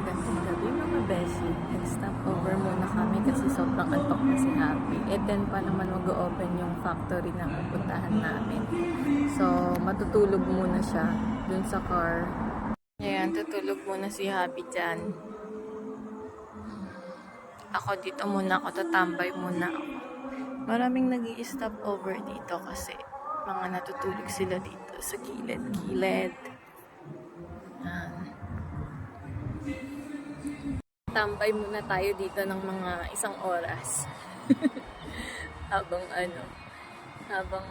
Magandang gabi mga beshi. Nag-stop over muna kami kasi sobrang antok na si Happy. E 10 pa naman mag-open yung factory na pupuntahan namin. So, matutulog muna siya dun sa car. Ayan, tutulog muna si Happy dyan. Ako dito muna ako, tatambay muna ako. Maraming nag-i-stop over dito kasi mga natutulog sila dito sa gilid-gilid. Tambay muna tayo dito ng mga 1 oras. habang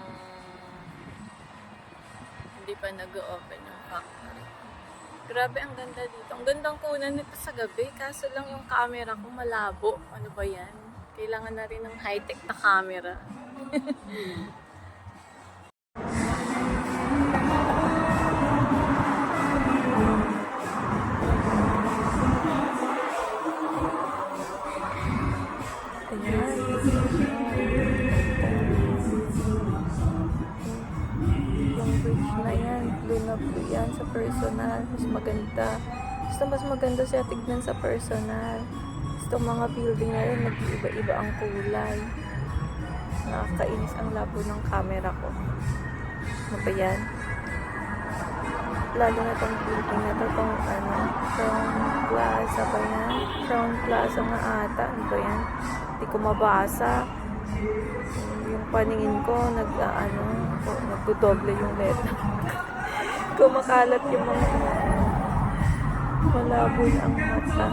hindi pa nag-open yung factory. Grabe, ang ganda dito. Ang gandang kunan nito sa gabi, kaso lang yung camera ko malabo. Ano ba yan? Kailangan na rin ng high-tech na camera. Na po yan sa personal, mas maganda. Mas maganda siya tignan sa personal. Mga building na rin, nag-iiba-iba ang kulay. Nakakainis ang labo ng camera ko. Ano ba yan? Lalo na itong building na ito, itong Crown Plaza ba yan? Crown Plaza nga ata. Ano ba yan? Hindi ko mabasa. Yung paningin ko, nagdodoble yung letter. Kumakalat yung mga malabo ang mata.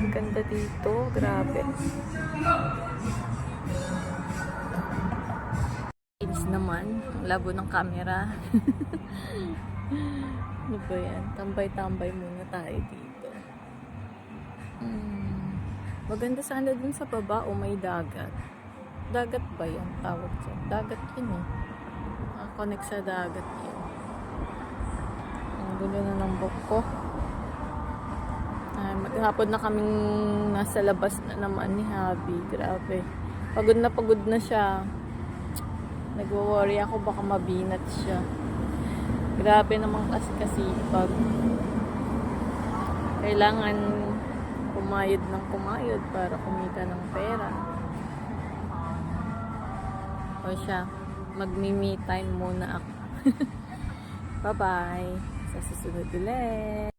Ganda dito, grabe. Inis naman, labo ng camera. Ano ba yan? Tambay-tambay muna tayo dito. Maganda sana dun sa baba o may dagat. Dagat ba yan? Tawag dyan. Dagat yun eh. Connect sa dagat yun. Ang gulo na ng book ko. Maghapon na kaming nasa labas na naman ni Habi. Grabe. Pagod na siya. Nagwo-worry ako baka mabinat siya. Grabe naman kasi pag kailangan kumayod ng kumayod para kumita ng pera. O siya, magmi-me time muna ako. Bye-bye. Sa susunod ulit.